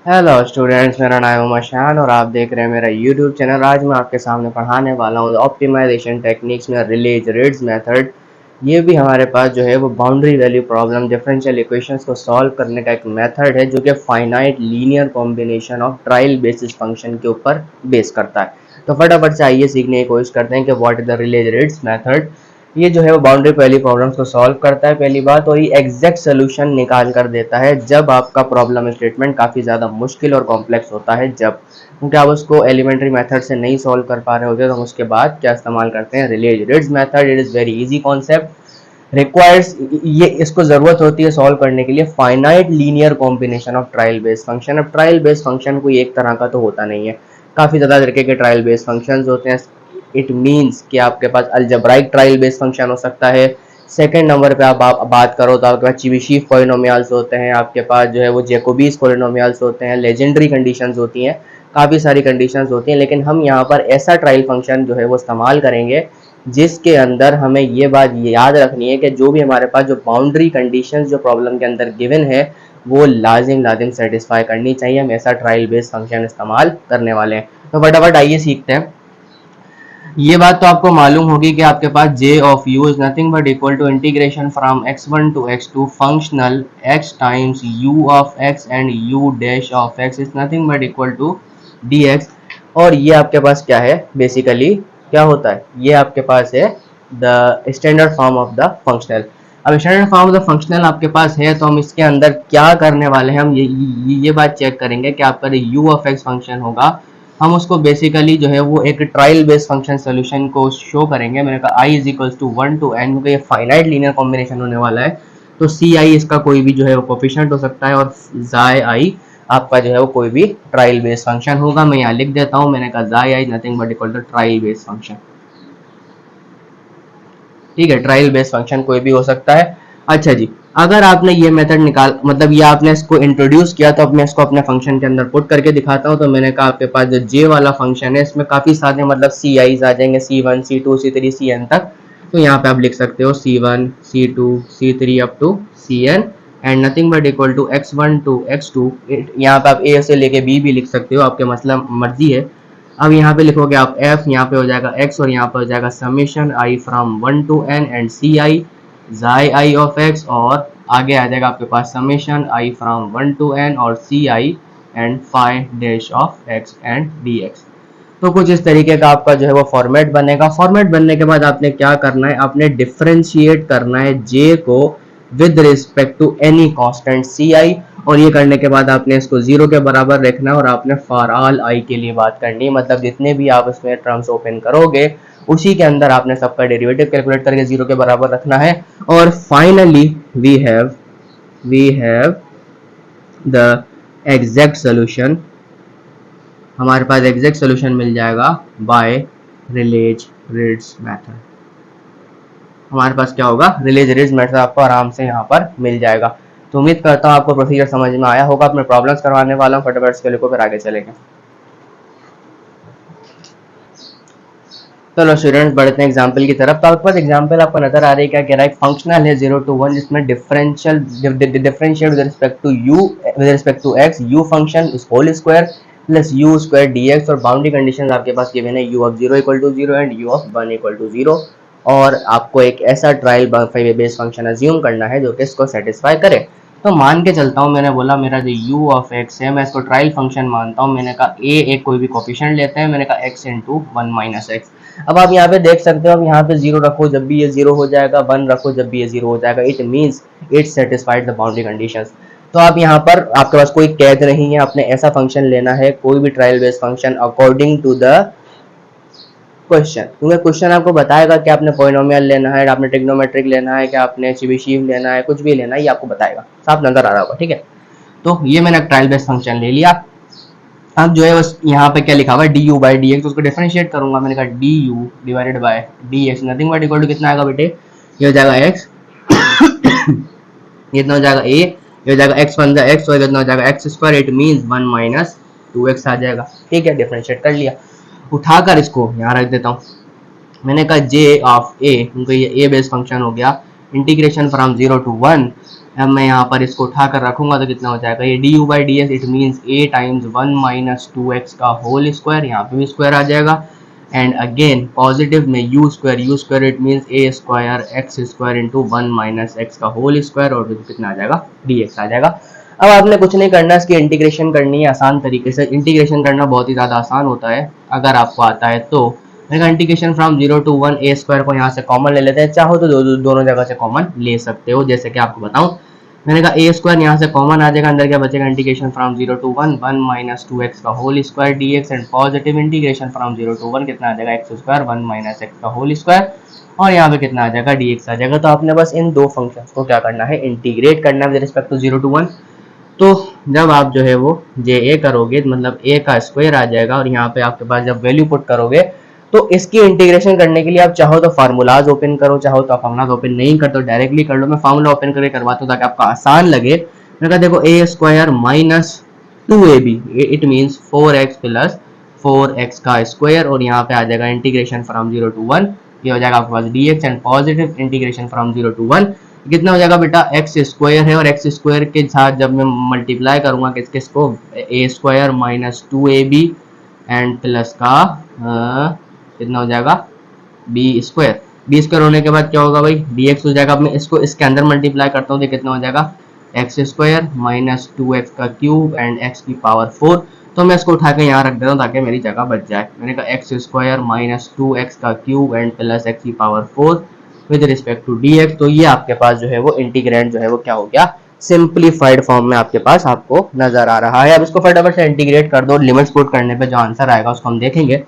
Hello students, मेरा नाम है उमर और आप देख रहे हैं मेरा यूट्यूब चैनल। आज मैं आपके सामने पढ़ाने वाला हूँ ऑप्टिमाइजेशन टेक्निक्स में रिलेज रिड्स मेथड। ये भी हमारे पास जो है वो boundary value problem differential equations को सॉल्व करने का एक मेथड है जो कि finite linear combination of trial basis function के ऊपर बेस करता है। तो फटाफट से आइए सीखने की कोशिश करते हैं कि what is the release reads method. ये जो है वो बाउंड्री पहली प्रॉब्लम्स को सॉल्व करता है पहली बात, और ये एग्जैक्ट सोल्यूशन निकाल कर देता है जब आपका प्रॉब्लम स्टेटमेंट काफ़ी ज़्यादा मुश्किल और कॉम्प्लेक्स होता है। जब क्योंकि आप उसको एलिमेंट्री मेथड से नहीं सॉल्व कर पा रहे होते तो हम उसके बाद क्या इस्तेमाल करते हैं, release reads method. It is very easy concept, requires ये इसको ज़रूरत होती है सॉल्व करने के लिए finite linear combination of trial based function. अब ट्रायल बेस्ड फंक्शन कोई एक तरह का तो होता नहीं है, काफ़ी ज़्यादा तरीके के ट्रायल बेस्ड फंक्शंस होते हैं। इट मीन्स कि आपके पास अलजेब्राइक ट्रायल बेस्ड फंक्शन हो सकता है। सेकंड नंबर पे आप बात करो तो आपके पास चेबीशेव पॉलिनोमियल्स होते हैं, आपके पास जो है वो जैकोबीज पॉलिनोमियल्स होते हैं, लेजेंडरी कंडीशंस होती हैं, काफ़ी सारी कंडीशंस होती हैं। लेकिन हम यहाँ पर ऐसा ट्रायल फंक्शन जो है वो इस्तेमाल करेंगे जिसके अंदर हमें ये बात याद रखनी है कि जो भी हमारे पास जो बाउंड्री कंडीशंस जो प्रॉब्लम के अंदर गिवन है वो लाजिम लाजिम सेटिस्फाई करनी चाहिए। हम ऐसा ट्रायल बेस्ड फंक्शन इस्तेमाल करने वाले हैं। तो फटाफट आइए सीखते हैं। ये बात तो आपको मालूम होगी कि आपके पास j of u is nothing but equal to integration from x1 to x2 functional x times u of x and u dash of x is nothing but equal to dx। और ये आपके पास क्या है, बेसिकली क्या होता है, ये आपके पास है the standard form of the functional. अब standard form of the functional आपके पास है तो हम इसके अंदर क्या करने वाले हैं, हम ये बात चेक करेंगे कि आपका जो u ऑफ x फंक्शन होगा हम उसको बेसिकली जो है वो एक ट्रायल बेस्ड फंक्शन सोल्यूशन को शो करेंगे। मैंने कहा i is equals to 1 to n, क्योंकि ये फाइनाइट लीनियर कॉम्बिनेशन होने वाला है तो सी आई इसका कोई भी जो है वो कोफिशिएंट हो सकता है और जाई आई आपका जो है वो कोई भी ट्रायल बेस्ड फंक्शन होगा। मैं यहाँ लिख देता हूँ, मैंने कहा जाई i nothing but equal to trial based function. ठीक है, ट्रायल बेस्ड फंक्शन कोई भी हो सकता है। अच्छा जी, अगर आपने ये मेथड निकाल मतलब ये आपने इसको इंट्रोड्यूस किया तो अब मैं इसको अपने फंक्शन के अंदर पुट करके दिखाता हूँ। तो मैंने कहा आपके पास जो जे वाला फंक्शन है इसमें काफ़ी सारे मतलब सी आईज आ जाएंगे, C1 C2 C3 Cn तक। तो यहाँ पे आप लिख सकते हो C1 C2 C3 up to Cn and nothing but equal to x1 to x2। यहाँ पे आप a से लेके b भी लिख सकते हो, आपके मतलब मर्जी है। अब यहाँ पे लिखोगे आप f, यहाँ पे हो जाएगा x और यहाँ पे हो जाएगा summation i from 1 to n and C I जाई आई ऑफ x, और आगे आ जाएगा आपके पास summation i from 1 to n और C I and phi dash of x and dx। तो कुछ इस तरीके का आपका जो है वो फॉर्मेट बनेगा। फॉर्मेट बनने के बाद आपने क्या करना है, आपने डिफ्रेंशिएट करना है j को with respect to any constant C I, और ये करने के बाद आपने इसको जीरो के बराबर रखना है और आपने फॉर ऑल आई के लिए बात करनी है। मतलब जितने भी आप इसमें टर्म्स ओपन करोगे उसी के अंदर आपने सबका डेरिवेटिव कैलकुलेट करके जीरो के बराबर रखना है। और finally we have the exact solution. हमारे पास एग्जैक्ट सोल्यूशन मिल जाएगा बाय रिलेज रिड्स मेथड। हमारे पास क्या होगा, रिलेज रिड्स मेथड आपको आराम से यहाँ पर मिल जाएगा। तो उम्मीद करता हूँ आपको प्रोसीजर समझ में आया होगा। अपने प्रॉब्लम्स करवाने वाला हूँ, फटाफट इसके लिखो फिर आगे चलेंगे। चलो स्टूडेंट्स बढ़ते हैं एग्जाम्पल की तरफ। तो आपके पास एग्जाम्पल आपको नजर आ रही है क्या कह रहा है, फंक्शनल है 0 to 1 जिसमें differentiate with respect to u with respect to x u function is whole square plus u square dx, और बाउंड्री कंडीशन आपके पास गिवन है u of 0 equal to 0 and u of 1 equal to 0, और आपको एक ऐसा trial based function assume करना है जो कि इसको सेटिस्फाई करे। तो मान के चलता हूँ, मैंने बोला मेरा जो u ऑफ x है मैं इसको ट्रायल फंक्शन मानता हूँ। मैंने कहा a एक कोई भी कोफिशिएंट लेते हैं, मैंने कहा x इंटू 1 माइनस एक्स। अब आप यहाँ पे देख सकते हो, अब यहाँ पे 0 रखो जब भी ये 0 हो जाएगा, 1 रखो जब भी ये 0 हो जाएगा। It means it satisfied the boundary conditions. तो आप यहाँ पर आपके पास कोई कैद नहीं है, आपने ऐसा फंक्शन लेना है कोई भी trial based function according to the question, क्योंकि क्वेश्चन आपको बताएगा कि आपने पॉलिनोमियल लेना है, आपने ट्रिग्नोमेट्रिक लेना है, कि आपने चेबीशेव लेना है, कुछ भी लेना है ये आपको बताएगा, साफ नजर आ रहा होगा। ठीक है, तो ये मैंने ट्रायल बेस्ड फंक्शन ले लिया। अब जो है बस यहाँ पे क्या लिखा हुआ है du बाई डी एक्स, उसको डिफरेंशिएट करूंगा। मैंने कहा du divided by d x nothing but equal to कितना आएगा बेटे, ये हो जाएगा x, ये इतना हो जाएगा a, ये हो जाएगा x वन जा x, और इतना हो जाएगा x square. It means 1 minus 2x आ जाएगा। ठीक है, डिफरेंशिएट कर लिया। उठाकर इसको यहाँ रख देता हूँ। मैंने कहा j ऑफ a, क्योंकि ये a बेस्ड फंक्शन हो गया, इंटीग्रेशन फ्रॉम 0 to 1 अब मैं यहाँ पर इसको उठाकर रखूंगा तो कितना हो जाएगा, ये D you by d x, it means A times 1 minus 2x का होल स्क्वायर, यहाँ पे भी स्क्वायर आ जाएगा, एंड अगेन पॉजिटिव में you square it means A square x square into 1 minus x का होल स्क्वायर, और कितना आ जाएगा, डी एक्स आ जाएगा। अब आपने कुछ नहीं करना, इसकी इंटीग्रेशन करनी है आसान तरीके से। इंटीग्रेशन करना बहुत ही ज़्यादा आसान होता है अगर आपको आता है तो। मैंने integration from 0 to 1 A square को यहाँ से कॉमन ले लेते हैं, चाहो तो दोनों जगह से कॉमन ले सकते हो, जैसे कि आपको बताऊं। मैंने कहा ए स्क्वायर यहाँ से कॉमन आ जाएगा, अंदर क्या बचेगा, integration from 0 to 1 minus 2x का whole square dx, and positive integration from 0 to 1 कितना आ जाएगा, एक्स स्क्वायर 1 माइनस एक्स का होल स्क्वायर, और यहाँ पे कितना आ जाएगा, dx आ जाएगा। तो आपने बस इन दो फंक्शंस को क्या करना है, इंटीग्रेट करना है विद रिस्पेक्ट टू 0 to 1। तो जब आप जो है वो जे ए करोगे मतलब ए का स्क्वायर आ जाएगा, और यहाँ पे आपके पास जब वैल्यू पुट करोगे तो इसकी इंटीग्रेशन करने के लिए आप चाहो तो फार्मूलाज ओपन करो, चाहो तो फार्मूलाज ओपन नहीं करते तो डायरेक्टली कर लो। मैं फार्मूला ओपन करके करवाता हूँ ताकि आपको आसान लगे। मैंने कहा देखो A square minus 2ab, it means 4x plus 4x का स्क्वायर, और यहाँ पे आ जाएगा इंटीग्रेशन फ्रॉम 0 to 1, ये हो जाएगा आपके पास dx, and positive integration from 0 to 1 कितना हो जाएगा बेटा, एक्स स्क्वायर है, और एक्स स्क्वायर के साथ जब मैं मल्टीप्लाई करूंगा किस किस को, A square minus 2ab and plus का कितना हो जाएगा, बी स्क्वायर होने के बाद क्या होगा भाई, dx हो जाएगा। अब मैं इसको इसके अंदर मल्टीप्लाई करता हूँ तो कितना हो जाएगा, एक्स स्क्वायर माइनस 2x का क्यूब एंड x की पावर 4। तो मैं इसको उठा के यहाँ रख देता हूँ ताकि मेरी जगह बच जाए। मैंने कहा एक्स स्क्वायर माइनस 2x का क्यूब एंड प्लस x की power 4 with respect to dx। तो ये आपके पास जो है वो इंटीग्रेंड जो है वो क्या हो गया, सिंप्लीफाइड फॉर्म में आपके पास आपको नजर आ रहा है। अब इसको फटाफट से इंटीग्रेट कर दो, लिमिट्स पुट करने पे जो आंसर आएगा उसको हम देखेंगे।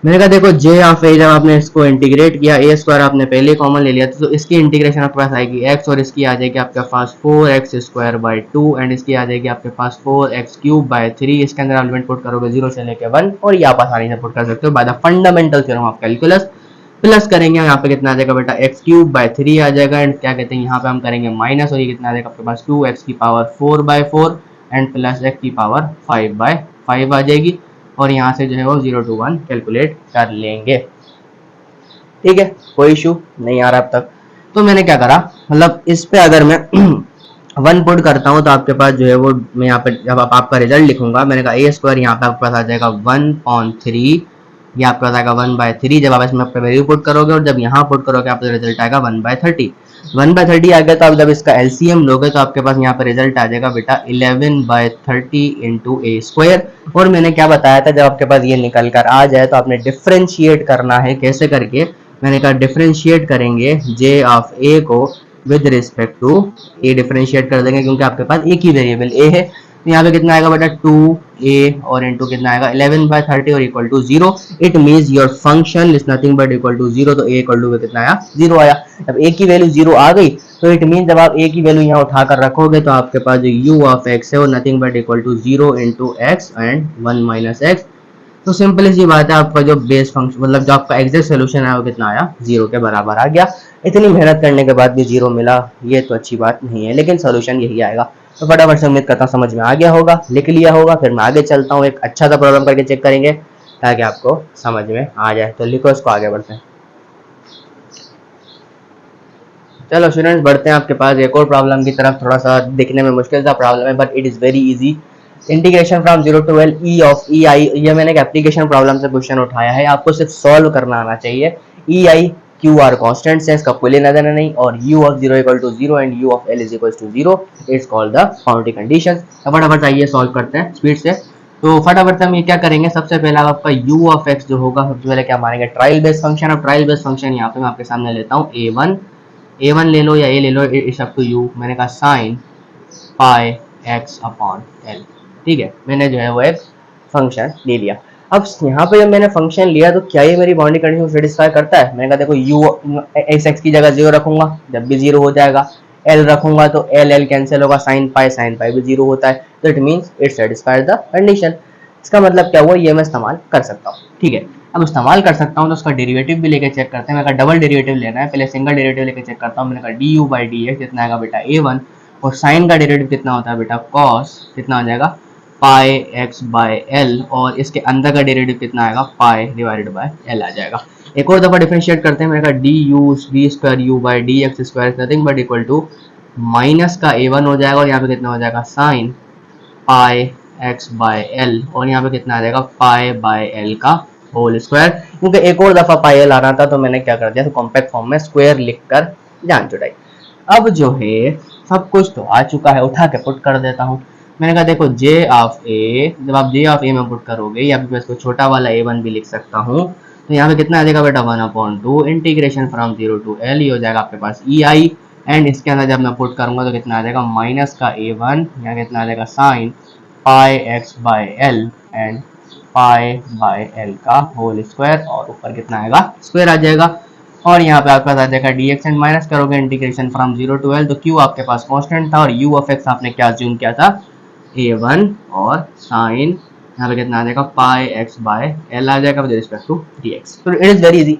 मैंने कहा देखो जे ऑफ ए, जब आपने इसको इंटीग्रेट किया, ए स्क्वायर आपने पहले कॉमन ले लिया तो इसकी इंटीग्रेशन आपके पास आएगी x, और इसकी आ जाएगी आपके पास 4x स्क्वायर बाई 2, एंड इसकी आ जाएगी आपके पास 4x क्यूब बाई 3। इसके अंदर आप लिमिट पुट करोगे 0 से लेके 1, और ये आप आसानी से पुट कर सकते हो by the fundamental theorem of calculus. Plus करेंगे यहाँ पे कितना आ जाएगा बेटा, एक्स क्यूब बाई 3 आ जाएगा, एंड क्या कहते हैं यहाँ पे हम करेंगे माइनस, और ये कितना आ जाएगा आपके पास 2x की power 4 by 4 and plus x की पावर 5 बाई 5 आ जाएगी, और यहाँ से जो है वो 0 to 1 कैलकुलेट कर लेंगे। ठीक है, कोई इशू नहीं आ रहा अब तक। तो मैंने क्या करा, मतलब इस पे अगर मैं 1 पुट करता हूँ तो आपके पास जो है वो, मैं यहाँ पे जब आपका रिजल्ट लिखूंगा, मैंने कहा ए स्क्वायर यहाँ पे आपके पास आ जाएगा 1/3, ये आपके पास आएगा 1/3 जब आप इसमें वैल्यू पुट करोगे, और जब यहाँ पुट करोगे आपका रिजल्ट आएगा 1/30। 1/30 आ गया तो आप जब इसका एलसीएम लोगे तो आपके पास यहाँ पर रिजल्ट आ जाएगा बेटा 11/30 इंटू ए स्क्वायर। और मैंने क्या बताया था, जब आपके पास ये निकल कर आ जाए तो आपने डिफ्रेंशिएट करना है। कैसे करके, मैंने कहा डिफ्रेंशिएट करेंगे जे ऑफ ए को with respect to a, differentiate कर देंगे क्योंकि आपके पास एक ही वेरिएबल ए है। तो यहाँ पे कितना आएगा बेटा 2a, और इंटू कितना आएगा 11/30 और equal to 0। It means your function is nothing but equal to 0। तो a इक्वल टू कितना आया, 0 आया। जब a की वैल्यू 0 आ गई तो इट मीन जब आप a की वैल्यू यहाँ उठाकर रखोगे तो आपके पास जो u ऑफ x है वो nothing but equal to 0 into x and 1 minus x. तो सिंपल सी बात है, आपका जो बेस फंक्शन मतलब जो आपका एग्जैक्ट सोल्यूशन है वो कितना आया, 0 के बराबर आ गया। इतनी मेहनत करने के बाद भी 0 मिला, ये तो अच्छी बात नहीं है, लेकिन सोल्यूशन यही आएगा। तो फटाफट से उम्मीद करता हूँ समझ में आ गया होगा, लिख लिया होगा। फिर मैं आगे चलता हूँ, एक अच्छा सा प्रॉब्लम करके चेक करेंगे ताकि आपको समझ में आ जाए। तो लिखो इसको, आगे बढ़ते हैं। चलो स्टूडेंट्स, बढ़ते हैं आपके पास एक और प्रॉब्लम की तरफ। थोड़ा सा दिखने में मुश्किल सा प्रॉब्लम है but it is very easy. Integration from 0 to L E of E I, ये मैंने एक एप्लीकेशन प्रॉब्लम से क्वेश्चन उठाया है, आपको सिर्फ सॉल्व करना आना चाहिए। E i q are constants है, इसका कोई लेना देना नहीं, और u of 0 equal to 0 and u of l is equal to 0 it's called the boundary condition. फटाफट आइए सॉल्व करते हैं स्पीड से। तो फटाफट से हम ये क्या करेंगे, सबसे पहले आपका u ऑफ x जो होगा, सबसे पहले क्या मानेंगे, ट्रायल बेस्ड फंक्शन। अब ट्रायल बेस्ड फंक्शन यहाँ पे मैं आपके सामने लेता हूँ a1 ले लो या a ले लो, इट्स अप टू यू। मैंने कहा साइन पाई x अपॉन l, ठीक है, मैंने जो है वो एक फंक्शन ले लिया। अब यहाँ पे जब मैंने फंक्शन लिया तो क्या ये मेरी बाउंड्री कंडीशन सेटिस्फाई करता है। मैंने कहा देखो u x की जगह 0 रखूंगा, जब भी 0 हो जाएगा। l रखूंगा तो l कैंसिल होगा, साइन पाई भी 0 होता है, तो it means it satisfies the condition. इसका मतलब क्या हुआ, ये मैं इस्तेमाल कर सकता हूँ। ठीक है, अब इस्तेमाल कर सकता हूँ तो उसका डेरिवेटिव भी लेके चेक करते हैं। मैंने कहा डबल डेरिवेटिव लेना है, पहले सिंगल डेरिवेटिव लेके चेक करता हूँ। मैंने कहा d you by d x कितना आएगा बेटा a1, और साइन का डेरिवेटिव कितना होता है बेटा कॉस, कितना आ जाएगा पाई एक्स बाय एल, और इसके अंदर का डेरिवेटिव कितना आएगा पाई डिवाइडेड बाय एल आ जाएगा। एक और दफा डिफरेंशिएट करते हैं। मैंने कहा d u b square u by d x square nothing but equal to minus का a1 हो जाएगा और यहाँ पे कितना हो जाएगा sine pi x by L, और यहाँ पे कितना आ जाएगा पाई बाय एल का होल स्क्वायर। क्योंकि एक और दफा पाई एल आना था तो मैंने क्या कर दिया, तो कॉम्पैक्ट फॉर्म में स्क्वायर लिखकर जान छुड़ाई। अब जो है सब कुछ तो आ चुका है, उठा के पुट कर देता हूँ। मैंने कहा देखो जे ऑफ ए, जब आप जे ऑफ ए में पुट करोगे या फिर इसको छोटा वाला a1 भी लिख सकता हूँ, तो यहाँ पे कितना आ जाएगा बेटा 1/2 इंटीग्रेशन फ्रॉम 0 to l, ये हो जाएगा आपके पास ई आई, एंड इसके अंदर जब मैं पुट करूंगा तो कितना आ जाएगा माइनस का a1, यहाँ कितना आ जाएगा sine pi x by l and pi by L का होल स्क्वायर, और ऊपर कितना आएगा स्क्वायर आ जाएगा। और यहाँ पे आपके पास आ जाएगा dx एंड माइनस करोगे इंटीग्रेशन फ्रॉम 0 to l, तो q आपके पास कांस्टेंट था और u ऑफ x आपने क्या अज्यूम किया था a1, और साइन यहाँ पे कितना आ जाएगा पाई एक्स बाय एल आ जाएगा विद रिस्पेक्ट टू dx। तो इट इज वेरी इजी।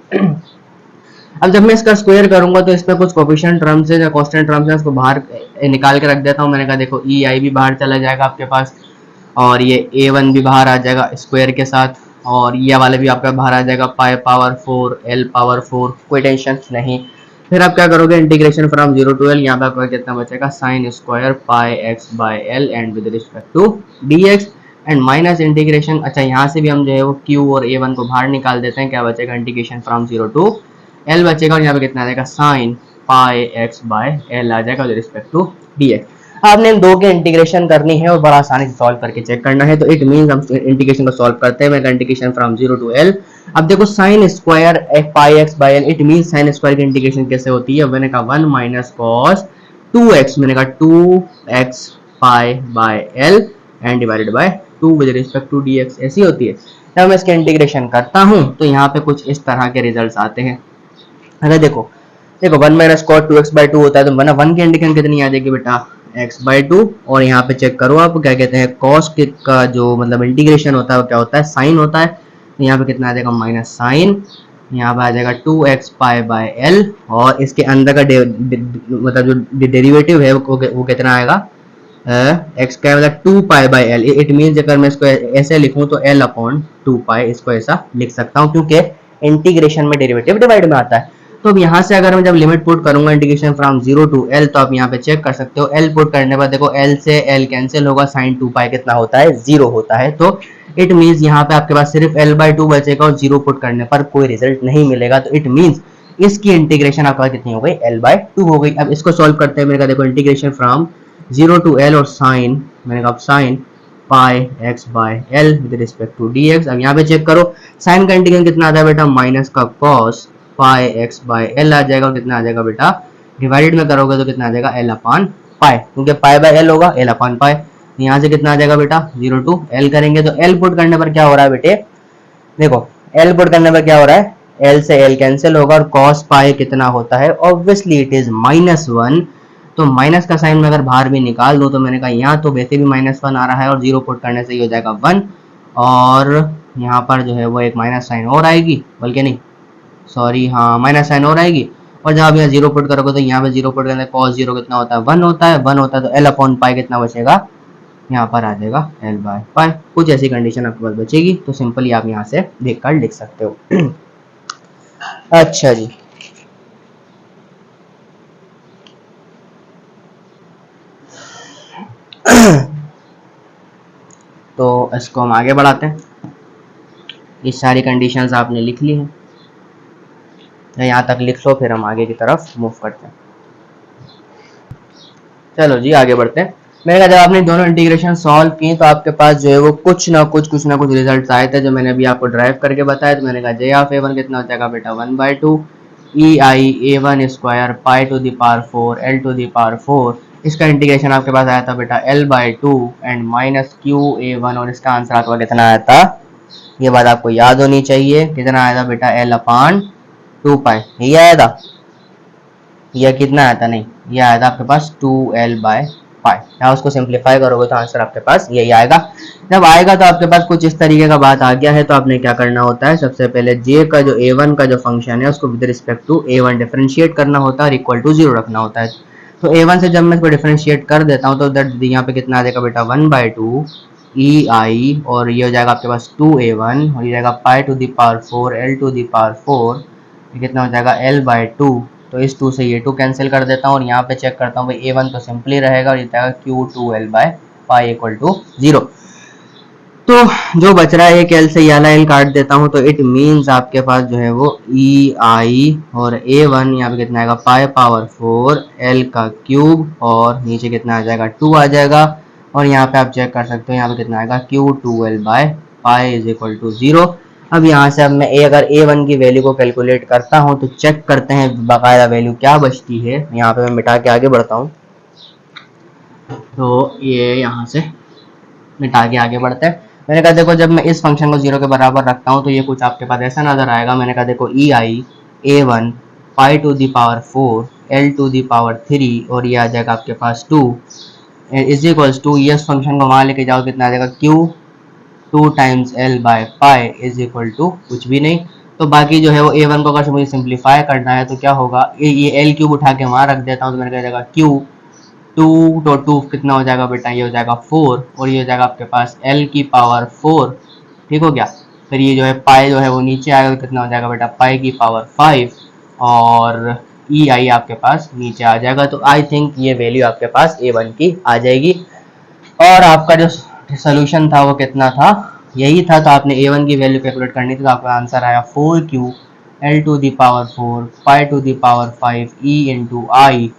अब जब मैं इसका स्क्वायर करूंगा तो इसमें कुछ कोफिशिएंट टर्म्स है या कांस्टेंट टर्म्स है, उसको बाहर निकाल के रख देता हूँ। मैंने कहा देखो ई आई भी बाहर चला जाएगा आपके पास, और ये a1 भी बाहर आ जाएगा स्क्वायर के साथ, और ये वाले भी आपका बाहर आ जाएगा पाई पावर 4 एल पावर 4, कोई टेंशन नहीं। फिर आप क्या करोगे इंटीग्रेशन फ्रॉम 0 to l, यहाँ पे आपका कितना बचेगा sine square pi x by l and with respect to dx and minus integration, अच्छा यहाँ से भी हम जो है वो q और a1 को बाहर निकाल देते हैं, क्या बचेगा इंटीग्रेशन फ्रॉम 0 to l बचेगा, और यहाँ पे कितना आ जाएगा sine pi x by L आ जाएगा विद रिस्पेक्ट टू dx। आपने इन दो के इंटीग्रेशन करनी है और बड़ा आसानी से सॉल्व करके चेक करना है, तो इट मींस हम इंटीग्रेशन को सॉल्व करते हैं। मैं इंटीग्रेशन फ्रॉम 0 to l, अब देखो sign square pi x by L, it means sine square की इंटीग्रेशन कैसे होती है, मैंने कहा 1 माइनस कॉस 2x, मैंने कहा 2x pi by l and divided by 2 with respect to dx, ऐसी होती है। जब मैं इसके इंटीग्रेशन करता हूँ तो यहाँ पे कुछ इस तरह के रिजल्ट आते हैं। अगर देखो देखो 1 माइनस कॉट 2x बाई 2 होता है, तो बना 1 की इंटीग्रेशन कितनी आ जाएगी बेटा x बाई 2, और यहाँ पे चेक करो आप क्या कहते हैं cos का जो मतलब इंटीग्रेशन होता है वो क्या होता है साइन होता है, तो यहाँ पे कितना आ जाएगा माइनस साइन, यहाँ पे आ जाएगा 2x पाई बाय एल, और इसके अंदर का मतलब जो डेरिवेटिव है वो कितना आएगा x का मतलब 2 पाई बाय एल, इट मीन्स अगर मैं इसको ऐसे लिखूं तो l अपॉन 2 पाई, इसको ऐसा लिख सकता हूँ क्योंकि इंटीग्रेशन में डेरिवेटिव डिवाइड में आता है। तो अब यहाँ से अगर मैं जब लिमिट पुट करूंगा इंटीग्रेशन फ्रॉम 0 to l, तो आप यहाँ पे चेक कर सकते हो l पुट करने पर देखो l से l कैंसिल होगा, साइन 2 पाई कितना होता है 0 होता है, तो इट मीन्स यहाँ पे आपके पास सिर्फ l बाई 2 बचेगा और 0 पुट करने पर कोई रिजल्ट नहीं मिलेगा, तो इट मीन्स इसकी इंटीग्रेशन आपका कितनी हो गई l बाई 2 हो गई। अब इसको सॉल्व करते हैं, मेरे का देखो इंटीग्रेशन फ्रॉम 0 to l और साइन, मैंने कहा sine pi x by l with respect to dx। अब यहाँ पे चेक करो साइन का इंटीग्रेशन कितना आता है बेटा माइनस का cos pi x by L आ जाएगा, और कितना आ जाएगा बेटा डिवाइडेड में करोगे तो कितना आ जाएगा एल अपान पाई, क्योंकि पाई बाय एल होगा एल अपान पाई। यहाँ से कितना आ जाएगा बेटा 0 to l करेंगे, तो l पुट करने पर क्या हो रहा है बेटे, देखो l पुट करने पर क्या हो रहा है l से l कैंसिल होगा, और cos पाई कितना होता है ऑब्वियसली इट इज -1, तो माइनस का साइन में अगर बाहर भी निकाल दो तो मैंने कहा यहाँ तो वैसे भी -1 आ रहा है और 0 पुट करने से ही हो जाएगा 1, और यहाँ पर जो है वो एक माइनस साइन और आएगी, बल्कि नहीं सॉरी हाँ माइनस साइन और आएगी, और जब आप यहाँ 0 पुट करोगे तो यहाँ पे 0 पुट करने cos 0 कितना होता है 1 होता है, 1 होता है तो l अपॉन पाई कितना बचेगा, यहाँ पर आ जाएगा l बाय पाई। कुछ ऐसी कंडीशन आपके पास बचेगी, तो सिंपली आप यहाँ से देख कर लिख सकते हो। अच्छा जी, तो इसको हम आगे बढ़ाते हैं। ये सारी कंडीशंस आपने लिख ली हैं, यहाँ तक लिख लो, फिर हम आगे की तरफ मूव करते हैं। चलो जी आगे बढ़ते हैं। मैंने कहा जब आपने दोनों इंटीग्रेशन सॉल्व की तो आपके पास जो है वो कुछ ना कुछ रिजल्ट आए थे, जो मैंने अभी आपको ड्राइव करके बताया। तो मैंने कहा जे ऑफ a1 कितना हो जाएगा बेटा 1/2 E I a1 square pi to the power 4 l to the power 4, इसका इंटीग्रेशन आपके पास आया था बेटा l/2 and minus Q a1, और इसका आंसर आपका कितना आया था, ये बात आपको याद होनी चाहिए, कितना आया था बेटा l अपान 2 पाई, ये आया था, यह कितना आया था, नहीं ये आया था आपके पास 2l बाय पाई। यहाँ उसको सिंप्लीफाई करोगे तो आंसर आपके पास यही आएगा। जब आएगा तो आपके पास कुछ इस तरीके का बात आ गया है, तो आपने क्या करना होता है, सबसे पहले j का जो a1 का जो फंक्शन है उसको with respect to a1 differentiate करना होता है और इक्वल टू 0 रखना होता है। तो a1 से जब मैं इसको डिफरेंशिएट कर देता हूँ तो दैट यहाँ पे कितना आ जाएगा बेटा 1/2 ई आई, और ये हो जाएगा आपके पास 2a1, और ये जाएगा pi to the power 4 l to the power 4, ये कितना हो जाएगा l/2, तो इस 2 से ये 2 कैंसिल कर देता हूँ और यहाँ पे चेक करता हूँ भाई a1 तो सिंपली रहेगा और ये जाएगा Q2L/pi इक्वल टू 0। तो जो बच रहा है एक एल से वाला एल काट देता हूँ, तो इट मीन्स आपके पास जो है वो ई आई और a1 यहाँ पे कितना आएगा पाई पावर 4 एल का क्यूब और नीचे कितना आ जाएगा 2 आ जाएगा। और यहाँ पे आप चेक कर सकते हो यहाँ पे कितना आएगा Q2L/pi इज इक्वल टू 0। अब यहाँ से अब मैं अगर a1 की वैल्यू को कैलकुलेट करता हूँ तो चेक करते हैं बाकायदा वैल्यू क्या बचती है। यहाँ पे मैं मिटा के आगे बढ़ता हूँ, तो ये यहाँ से मिटा के आगे बढ़ते हैं। मैंने कहा देखो जब मैं इस फंक्शन को 0 के बराबर रखता हूँ तो ये कुछ आपके पास ऐसा नजर आएगा। मैंने कहा देखो E I a1 pi to the power 4 l to the power 3 और ये आ जाएगा आपके पास 2 इज इक्वल्स टू, ये फंक्शन को वहाँ लेके जाओ कितना आ जाएगा Q2 times L by pi is equal to कुछ भी नहीं। तो बाकी जो है वो a1 को अगर मुझे सिंप्लीफाई करना है तो क्या होगा, ये एल क्यूब उठा के वहाँ रख देता हूँ तो मेरे कहा जाएगा Q2 तो 2 कितना हो जाएगा बेटा, ये हो जाएगा 4 और ये हो जाएगा आपके पास L की पावर 4। ठीक हो गया। फिर ये जो है पाई जो है वो नीचे आएगा तो कितना हो जाएगा बेटा पाई की पावर 5 और ई आई आपके पास नीचे आ जाएगा। तो आई थिंक ये वैल्यू आपके पास a1 की आ जाएगी। और आपका जो सोल्यूशन था वो कितना था, यही था। तो आपने a1 की वैल्यू कैलकुलेट करनी थी तो आपका आंसर आया 4Q L to the power 4 pi to the power 5 E into I.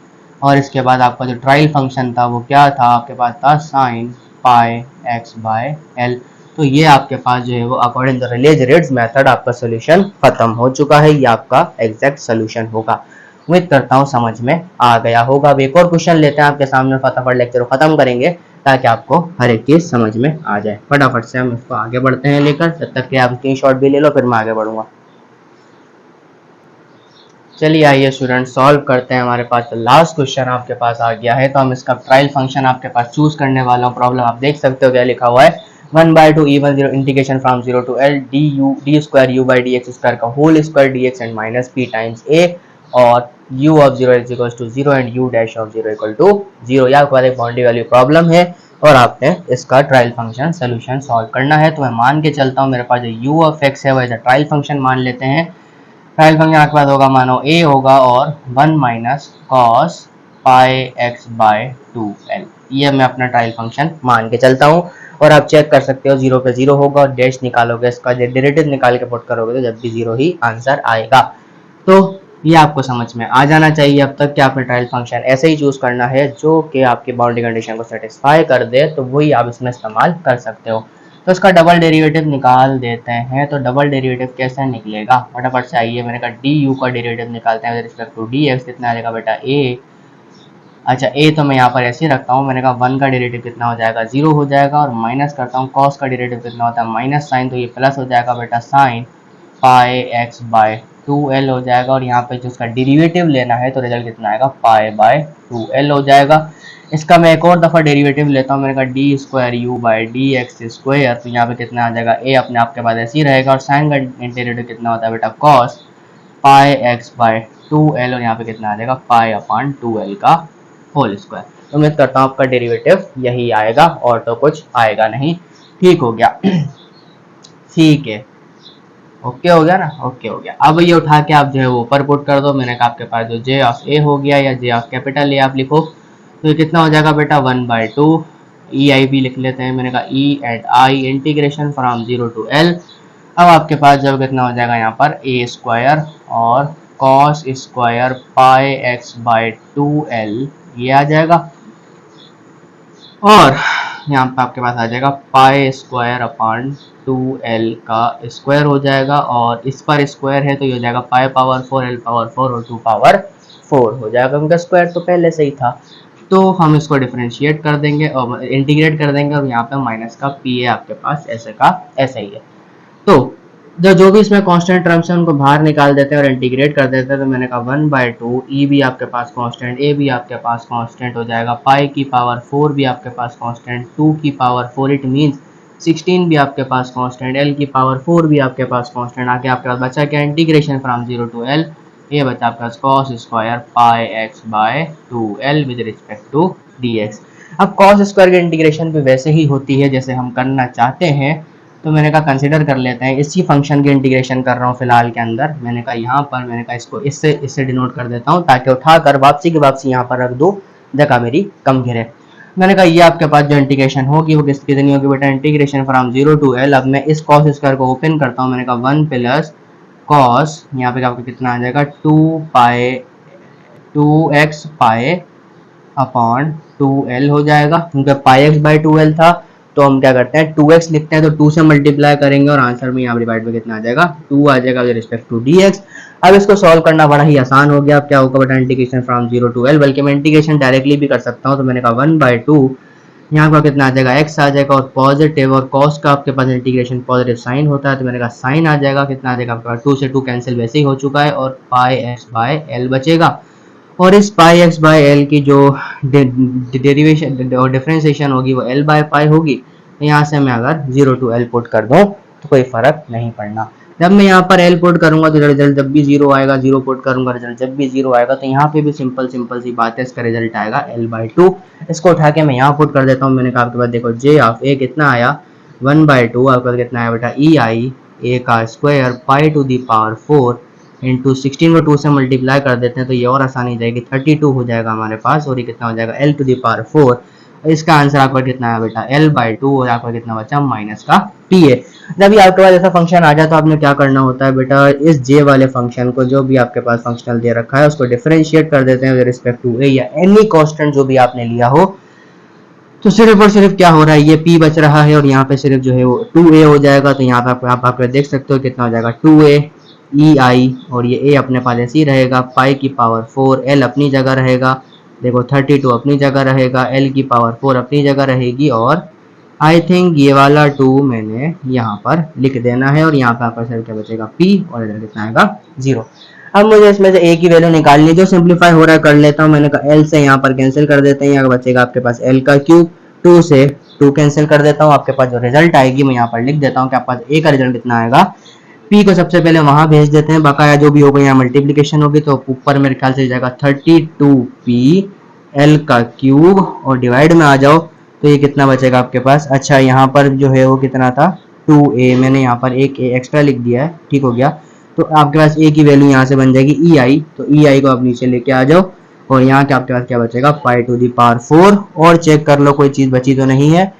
और इसके बाद आपका जो ट्रायल फंक्शन था वो क्या था, आपके पास था sine pi x by L. तो ये आपके पास जो है वो अकॉर्डिंग टू रिलेज-रिड्स मेथड आपका सोल्यूशन खत्म हो चुका है। ये आपका एग्जैक्ट सोल्यूशन होगा। उम्मीद करता हूँ समझ में आ गया होगा। अब एक और क्वेश्चन लेते हैं आपके सामने, फटाफट लेक्चर को खत्म करेंगे ताकि आपको हर एक चीज समझ में आ जाए। फटाफट से हम इसको आगे बढ़ते हैं लेकर, जब तक कि आप स्क्रीनशॉट भी ले लो फिर मैं आगे बढ़ूंगा। चलिए आइए स्टूडेंट सॉल्व करते हैं। हमारे पास लास्ट क्वेश्चन आपके पास आ गया है, तो हम इसका ट्रायल फंक्शन आपके पास चूज करने वाला हूँ। प्रॉब्लम आप देख सकते हो क्या लिखा हुआ है, 1/2 E1 0 integration from 0 to L d square u by dx square का whole square dx and minus p times a और u of 0 is equal to 0 and u dash of 0 equal to 0। यह आपके पास एक बाउंड्री वैल्यू प्रॉब्लम है और आपने इसका trial function solution solve करना है। तो मैं मान के चलता हूँ मेरे पास जो u ऑफ x है वो एज अ ट्रायल फंक्शन मान लेते हैं। ट्रायल फंक्शन आपके पास होगा मानो a होगा और 1 minus cos pi x by 2l। ये मैं अपना ट्रायल फंक्शन मान के चलता हूँ और आप चेक कर सकते हो 0 पे 0 होगा और डैश निकालोगे, इसका डेरिवेटिव निकाल के पुट करोगे तो जब भी 0 ही आंसर आएगा। तो ये आपको समझ में आ जाना चाहिए अब तक कि आपने ट्रायल फंक्शन ऐसे ही चूज करना है जो कि आपकी बाउंड्री कंडीशन को सेटिस्फाई कर दे, तो वही आप इसमें इस्तेमाल कर सकते हो। तो इसका डबल डेरिवेटिव निकाल देते हैं। तो डबल डेरिवेटिव कैसे निकलेगा, फटाफट से आइए। मैंने कहा डी यू का डेरिवेटिव निकालते हैं with respect to d x. कितना आ जाएगा बेटा ए, अच्छा ए तो मैं यहाँ पर ऐसे ही रखता हूँ। मैंने कहा 1 का डेरिवेटिव कितना हो जाएगा 0 हो जाएगा और माइनस करता हूँ कॉस का डेरिवेटिव कितना होता है माइनस साइन, तो ये प्लस हो जाएगा बेटा sign pi x by 2l हो जाएगा। और यहाँ पे जो उसका डेरिवेटिव लेना है तो रिजल्ट कितना आएगा पाई बाय 2l हो जाएगा। इसका मैं एक और दफ़ा डेरिवेटिव लेता हूँ। मैंने कहा D square u by d x square, तो यहाँ पे कितना आ जाएगा ए अपने आप के पास ऐसे ही रहेगा और साइन का डेरिवेटिव कितना होता है बेटा cos pi x by 2l और यहाँ पे कितना आ जाएगा पाई अपॉन 2l का होल स्क्वायर। तो उम्मीद करता हूँ आपका डेरिवेटिव यही आएगा और तो कुछ आएगा नहीं। ठीक हो गया, ठीक है, ओके हो गया ना, ओके हो गया। अब ये उठा के आप जो है वो ऊपर पुट कर दो। मैंने कहा आपके पास जो जे ऑफ ए हो गया या जे ऑफ कैपिटल ए आप लिखो, तो ये कितना हो जाएगा बेटा 1/2 ई आई भी लिख लेते हैं। मैंने कहा E and I integration from 0 to l। अब आपके पास जब कितना हो जाएगा यहाँ पर ए स्क्वायर और cos square pi x by 2l ये आ जाएगा और यहाँ पे आपके पास आ जाएगा पाई स्क्वायर अपॉन 2l का स्क्वायर हो जाएगा और इस पर स्क्वायर है तो ये हो जाएगा पाई पावर 4 l पावर 4 और 2 पावर 4 हो जाएगा। उनका स्क्वायर तो पहले से ही था, तो हम इसको डिफरेंशिएट कर देंगे और इंटीग्रेट कर देंगे और यहाँ पे माइनस का पी है आपके पास ऐसे का ऐसा ही है। तो जो भी इसमें कांस्टेंट टर्म्स हैं उनको बाहर निकाल देते हैं और इंटीग्रेट कर देते हैं। तो मैंने कहा 1/2 ई भी आपके पास कांस्टेंट, ए भी आपके पास कांस्टेंट हो जाएगा, पाई की पावर 4 भी आपके पास कांस्टेंट, 2 की पावर 4 इट मींस 16 भी आपके पास कांस्टेंट, एल की पावर 4 भी आपके पास कांस्टेंट। आगे आपके पास बचा क्या इंटीग्रेशन फ्रॉम 0 टू l, ये बचा आपके पास cos square pi x by 2l with respect to dx। अब कॉस स्क्वायर की इंटीग्रेशन भी वैसे ही होती है जैसे हम करना चाहते हैं। तो मैंने कहा कंसिडर कर लेते हैं, इसी फंक्शन की इंटीग्रेशन कर रहा हूँ फिलहाल के अंदर। मैंने कहा यहाँ पर मैंने कहा इसको इससे डिनोट कर देता हूँ ताकि उठाकर वापसी की वापसी यहाँ पर रख दो, जगह मेरी कम घिरे। मैंने कहा ये आपके पास जो इंटीग्रेशन होगी वो कितनी होगी बेटा, इंटीग्रेशन फ्रॉम 0 to L। अब मैं इस कॉस स्क्वायर को ओपन करता हूँ, मैंने कहा 1 प्लस कॉस, यहाँ पे आपको कितना आ जाएगा 2x पाए अपॉन 2L हो जाएगा, क्योंकि पाई x बाई 2L था। तो हम क्या करते हैं 2x लिखते हैं तो 2 से मल्टीप्लाई करेंगे और आंसर में यहाँ डिवाइड में कितना आ जाएगा 2 आ जाएगा विद रिस्पेक्ट टू dx। अब इसको सॉल्व करना बड़ा ही आसान हो गया। अब क्या होगा बेटा, इंटीग्रेशन फ्रॉम 0 to L, बल्कि मैं इंटीग्रेशन डायरेक्टली भी कर सकता हूँ। तो मैंने कहा 1/2 यहाँ पर कितना आ जाएगा x आ जाएगा, और पॉजिटिव और cos का आपके पास इंटीग्रेशन पॉजिटिव साइन होता है, तो मैंने कहा साइन आ जाएगा, कितना आ जाएगा आपके पास 2 से 2 कैंसिल वैसे ही हो चुका है, और पाई x बाय L बचेगा। और इस पाई x बाय एल की जो डेरिवेशन और डिफरेंशिएशन होगी वो L बाय पाई होगी। तो यहाँ से मैं अगर 0 to L पुट कर दूँ तो कोई फर्क नहीं पड़ना। जब मैं यहाँ पर L पुट करूंगा तो रिजल्ट जब भी 0 आएगा, 0 पुट करूंगा रिजल्ट जब भी 0 आएगा, तो यहाँ पे भी सिंपल सी बात है, इसका रिजल्ट आएगा L/2। इसको उठा के मैं यहाँ पुट कर देता हूँ। मैंने कहा आपके पास देखो J ऑफ A कितना आया 1/2, आपके पास कितना आया बेटा EI A का square pi to the power 4 into 16 को 2 से मल्टीप्लाई कर देते हैं तो ये और आसानी जाएगी, 32 हो जाएगा हमारे पास, और ये कितना हो जाएगा L टू दी पावर 4। इसका आंसर आपका कितना है बेटा L/2, और आपका कितना बचा माइनस का PA। जब ये आपके पास ऐसा फंक्शन आ जाए तो आपने क्या करना होता है बेटा, इस J वाले फंक्शन को जो भी आपके पास फंक्शनल दे रखा है उसको डिफरेंशिएट कर देते हैं विद रिस्पेक्ट टू A या एनी कांस्टेंट जो भी आपने लिया हो। तो सिर्फ और सिर्फ क्या हो रहा है, ये P बच रहा है और यहाँ पे सिर्फ जो है वो 2A हो जाएगा। तो यहाँ पे आप देख सकते हो कितना हो जाएगा 2A EI, और ये A अपने पास ऐसे ही रहेगा, पाई की पावर 4, L अपनी जगह रहेगा, देखो 32 अपनी जगह रहेगा, L की पावर 4 अपनी जगह रहेगी, और आई थिंक ये वाला 2 मैंने यहाँ पर लिख देना है, और यहाँ पे आपका सिर्फ क्या बचेगा P, और इधर कितना आएगा 0। अब मुझे इसमें से A की वैल्यू निकालनी है, जो सिंप्लीफाई हो रहा है कर लेता हूँ। मैंने कहा L से यहाँ पर कैंसिल कर देते हैं, यहाँ बचेगा आपके पास L का क्यूब, 2 से 2 कैंसिल कर देता हूँ, आपके पास जो रिजल्ट आएगी मैं यहाँ पर लिख देता हूँ कि आपके पास A का रिजल्ट कितना आएगा। P को सबसे पहले वहां भेज देते हैं, बकाया जो भी होगा यहाँ मल्टीप्लीकेशन होगी, तो ऊपर मेरे ख्याल से जाएगा 32P L का क्यूब, और डिवाइड में आ जाओ तो ये कितना बचेगा आपके पास। अच्छा यहाँ पर जो है वो कितना था 2A, मैंने यहाँ पर एक A एक्स्ट्रा लिख दिया है, ठीक हो गया। तो आपके पास A की वैल्यू यहाँ से बन जाएगी EI, तो EI को आप नीचे लेके आ जाओ, और यहाँ के आपके पास क्या बचेगा पाई टू दी पावर 4, और चेक कर लो कोई चीज बची तो नहीं है।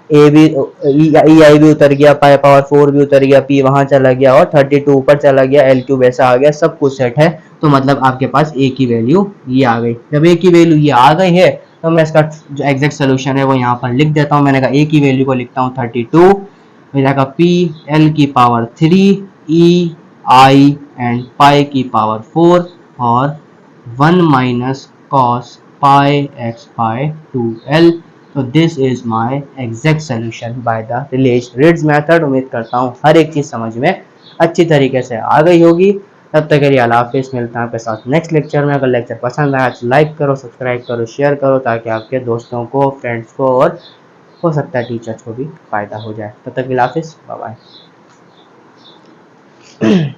ए भी EI भी उतर गया, पाई पावर 4 भी उतर गया, P वहां चला गया, और 32 ऊपर चला गया, L क्यूब ऐसा आ गया, सब कुछ सेट है। तो मतलब आपके पास A की वैल्यू ये आ गई। जब A की वैल्यू ये आ गई है तो मैं इसका जो एग्जैक्ट सोल्यूशन है वो यहाँ पर लिख देता हूँ। मैंने कहा A की वैल्यू को लिखता हूँ 32, हो जाएगा P L की पावर 3 EI एंड पाई की पावर 4 और 1 minus cos pi x by 2L। तो this is my exact solution by the Rayleigh's method. उम्मीद करता हूँ हर एक चीज समझ में अच्छी तरीके से आ गई होगी। तब तक के लिए अल्लाह हाफिज़, मिलता हूँ आपके साथ नेक्स्ट लेक्चर में। अगर लेक्चर पसंद आया तो लाइक करो, सब्सक्राइब करो, शेयर करो, ताकि आपके दोस्तों को, फ्रेंड्स को, और हो सकता है टीचर्स को भी फायदा हो जाए। तब तक अल्लाह हाफिज़, बाय बाय।